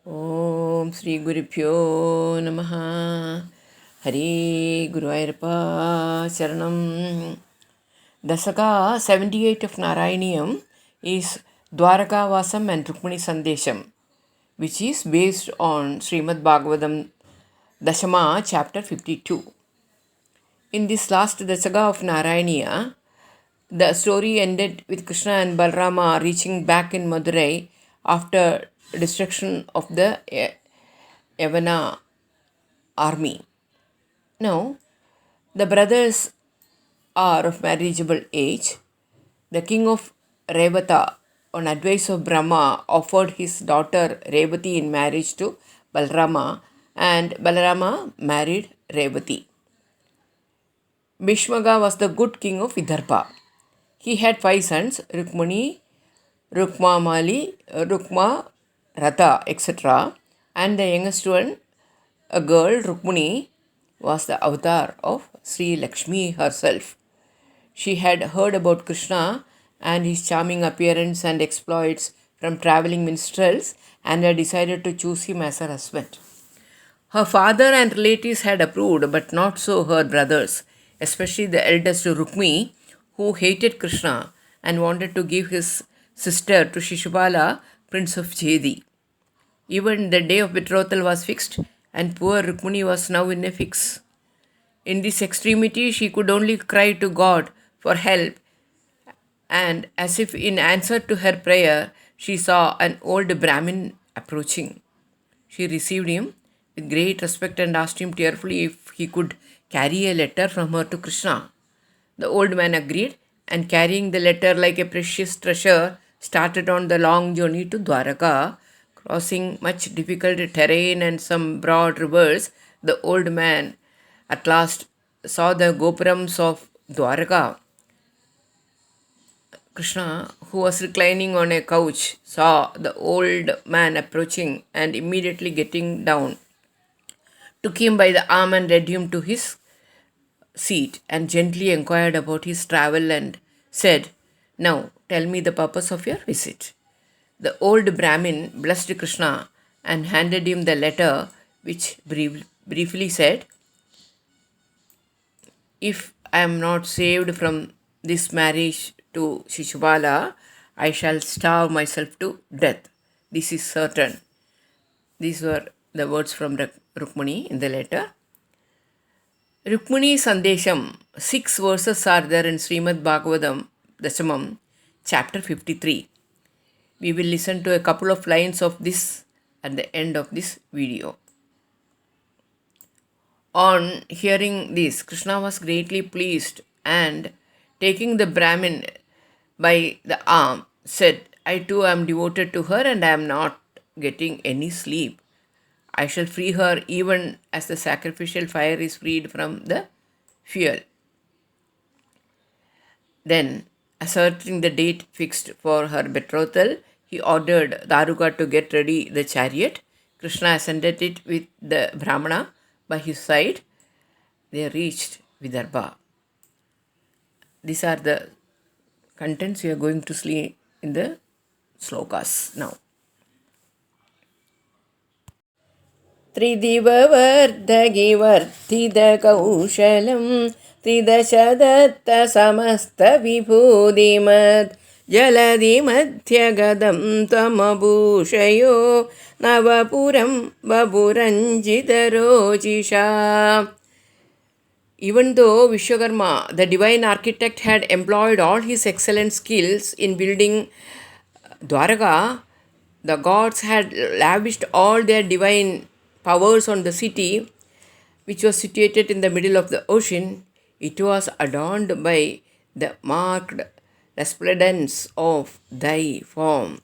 Om Sri Gurubhyo Namaha. Hari Guruvayurappa Charanam. Dasaka 78 of Narayaneeyam is Dwaraka and RUKMINISANDESAM, which is based on Srimad Bhagavatam Dashama Chapter 52. In this last Dasaka of Narayaneeya, the story ended with Krishna and Balrama reaching back in Madurai after destruction of the Yavana army. Now, the brothers are of marriageable age. The king of Revata, on advice of Brahma, offered his daughter Revati in marriage to Balarama, and Balarama married Revati. Bhishmaga was the good king of Vidarbha. He had 5 sons, Rukmini, Rukmamali, Rukma, Ratha, etc. And the youngest one, a girl, Rukmini, was the avatar of Sri Lakshmi herself. She had heard about Krishna and his charming appearance and exploits from traveling minstrels and had decided to choose him as her husband. Her father and relatives had approved, but not so her brothers, especially the eldest Rukmi, who hated Krishna and wanted to give his sister to Shishupala, prince of Jedi. Even the day of betrothal was fixed, and poor Rukmini was now in a fix. In this extremity, she could only cry to God for help, and as if in answer to her prayer, she saw an old Brahmin approaching. She received him with great respect and asked him tearfully if he could carry a letter from her to Krishna. The old man agreed, and carrying the letter like a precious treasure, started on the long journey to Dwaraka. Crossing much difficult terrain and some broad rivers, the old man at last saw the gopurams of Dwaraka. Krishna, who was reclining on a couch, saw the old man approaching and immediately getting down, took him by the arm and led him to his seat and gently inquired about his travel and said, "Now tell me the purpose of your visit." The old Brahmin blessed Krishna and handed him the letter, which briefly said, "If I am not saved from this marriage to Shishupala, I shall starve myself to death. This is certain." These were the words from Rukmini in the letter. RUKMINISANDESAM, 6 verses are there in Srimad Bhagavatam Dashamam, chapter 53. We will listen to a couple of lines of this at the end of this video. On hearing this, Krishna was greatly pleased and, taking the Brahmin by the arm, said, "I too am devoted to her and I am not getting any sleep. I shall free her even as the sacrificial fire is freed from the fuel." Then, asserting the date fixed for her betrothal, he ordered Daruka to get ready the chariot. Krishna ascended it with the Brahmana by his side. They reached Vidarbha. These are the contents we are going to see in the slokas now. त्रिदिववर्धगिवर्धितकौशलं त्रिदशदत्तसमस्तविभूतिमत् जलधिमध्यगदं त्वमभूषयो नवपुरं वपुरञ्जितरोचिषा. Even though Vishwakarma, the divine architect, had employed all his excellent skills in building Dwaraka, the gods had lavished all their divine powers on the city, which was situated in the middle of the ocean. It was adorned by the marked resplendence of thy form.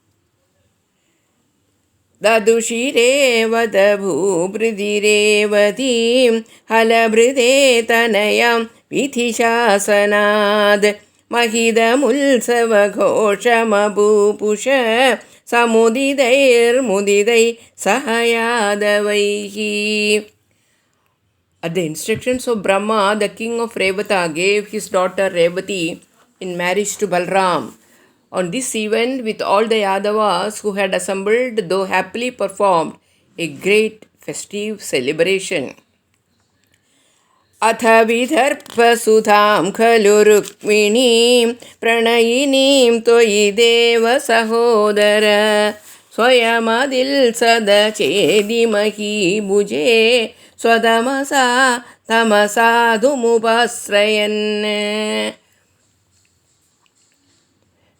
Dadushire vadabhubridirevati halabhride tanayam vithishasanad mahidamulsava ghoshamabhupusha samudidai mudidai sahayadavaihi. At the instructions of Brahma, the king of Revata gave his daughter Revati in marriage to Balram. On this event, with all the Yadavas who had assembled, though happily performed, a great festive celebration. अथ विदर्भसुधां खलु रुक्मिणीं प्रणयिनीं त्वयि देव सहोदर स्वयमदिल् सदचेदिमही भुजे स्वतमसा तमसाधुमुपाश्रयन्.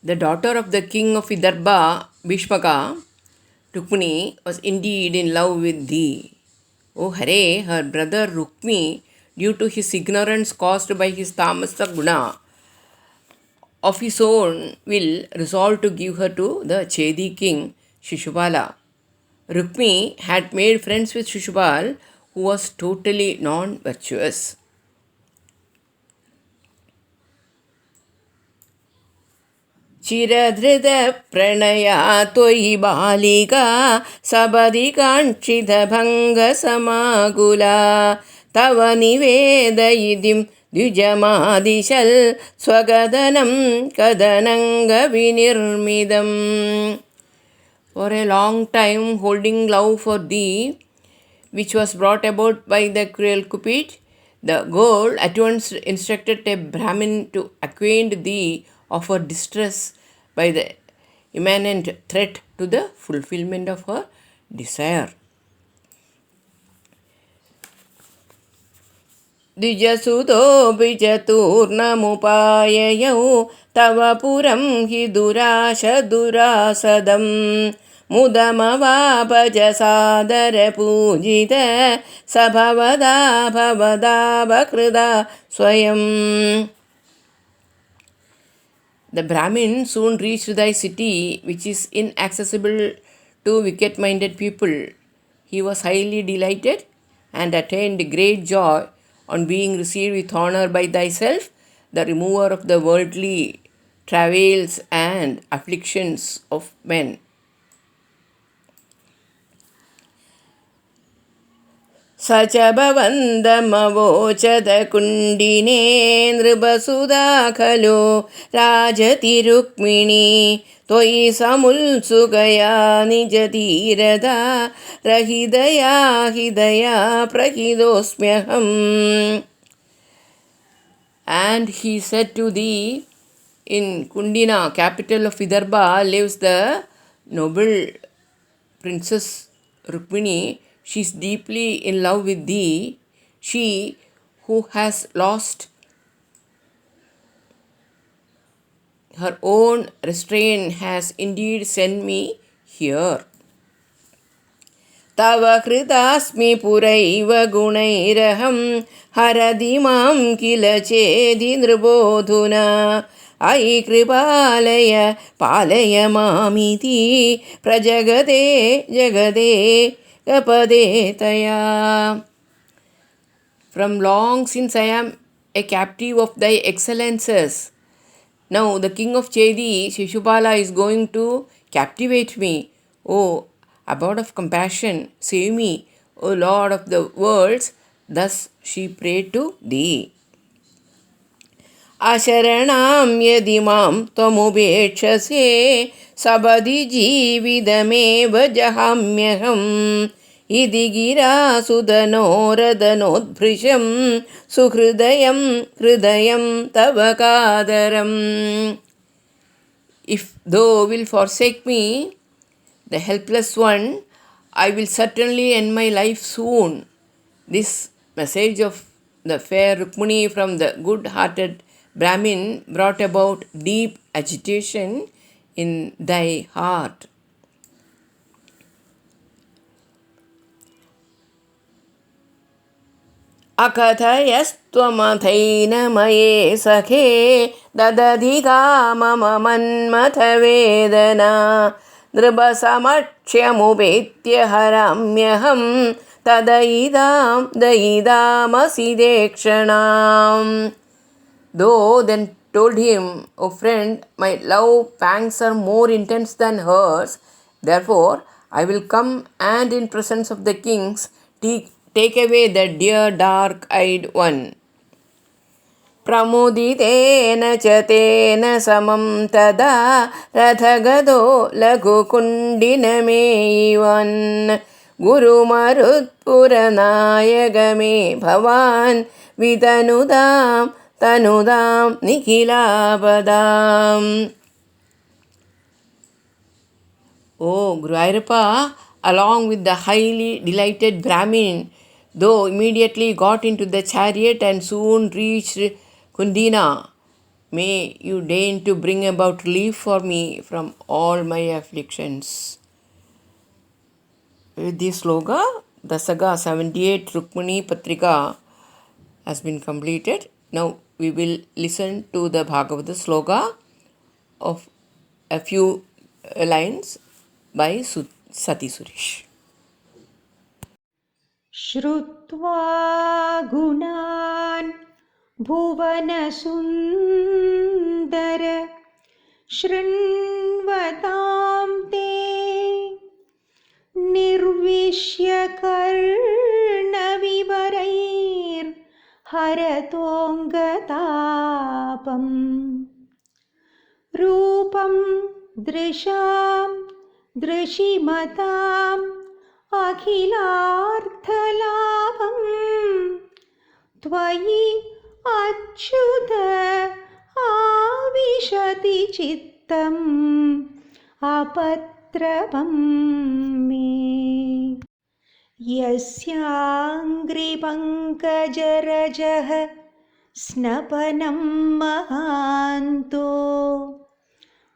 The daughter of the king of Vidarbha, Bhishmaka, Rukmini, was indeed in love with thee. O Hare, her brother Rukmi, due to his ignorance caused by his tamasa guna, of his own will resolved to give her to the Chedi king, Shishupala. Rukmi had made friends with Shishupal, who was totally non-virtuous. चिरधृत Pranaya त्वयि बालिका सबदि काङ्क्षित भङ्गसमाकुला तव निवेदयितिं द्विजमादिशल् स्वगदनं कदनङ्गविनिर्मितम्. For a long time holding love for thee, which was brought about by the cruel Cupid, the girl at once instructed a Brahmin to acquaint thee of her distress by the imminent threat to the fulfillment of her desire. द्विजसुतोऽपि चतुर्णमुपाययौ तव पुरं हि दुराशदुरासदं मुदमवापज सादरपूजित स भवदाभवदाभकृदा स्वयम्. The Brahmin soon reached thy city, which is inaccessible to wicked-minded people. He was highly delighted and attained great joy on being received with honor by thyself, the remover of the worldly travails and afflictions of men. स च भवन्दमवोचत कुण्डिने नृपसुधा खलु राजति रुक्मिणी त्वयि समुत्सुकया निजधीरता रहिदया हृदया प्रहितोऽस्म्यहम्. And he said to thee, in Kundina, capital of Vidarbha, lives the noble princess Rukmini. She is deeply in love with thee. She who has lost her own restraint has indeed sent me here. Tava kritasmi puraiva gunairaham haradi mam kila chedi nribodhuna ai kripalaya palaya mamiti prajagade jagade kapadetaya. From long since I am a captive of thy excellences. Now the king of Chedi, Shishupala, is going to captivate me. O abode of compassion, save me, O Lord of the worlds. Thus she prayed to thee. Asharanam yadi mam tvamubeksase sabadi jividameva jahamyaham idi gira sudanoradhanodbhrisham suhridayam hridayam tavakadaram. If thou wilt forsake me, the helpless one, I will certainly end my life soon. This message of the fair Rukmini from the good-hearted Brahmin brought about deep agitation in thy heart. Akathayastvamathayinamaye sakhe dadadhiga mama manmatha vedana nribasamakshyamupetya haramyaham tadaidam daidamasi dekshanam. Though then told him, O friend, my love pangs are more intense than hers. Therefore, I will come and in presence of the kings take away the dear dark-eyed one. Pramuditena chatena samam tada rathagado lagu kundinameivan गुरुमरुत्पुरनायकमे भवान् वितनुदां तनुदां निखिलापदाम्. Oh, Gurayarappa, along with the highly delighted Brahmin, though immediately got into the chariot and soon reached Kundina, may you deign to bring about relief for me from all my afflictions. With this sloga, the saga 78 Rukmini Patrika has been completed. Now we will listen to the Bhagavata sloga of a few lines by Sati Suresh. श्रुत्वा गुणान् भुवनसुन्दर शृण्वतां ते निर्विश्य कर्णविवरैर्हरतोऽङ्गतापम् रूपं दृशां दृशिमताम् अखिलार्थलाभं त्वयि अच्युत आविशति चित्तम् अपत्रपं मे. यस्याङ्घ्रिपङ्कजरजः स्नपनं महान्तो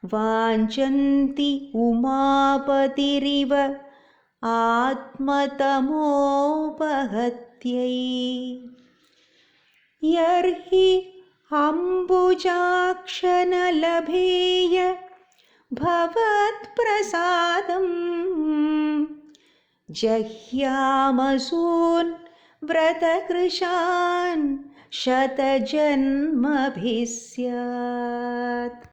वाञ्छन्ति उमापतिरिव आत्मतमोपहत्यै. यर्हि अम्बुजाक्षनलभेय भवत्प्रसादं जह्यामसून् व्रतकृशान् शतजन्मभिः स्यात्.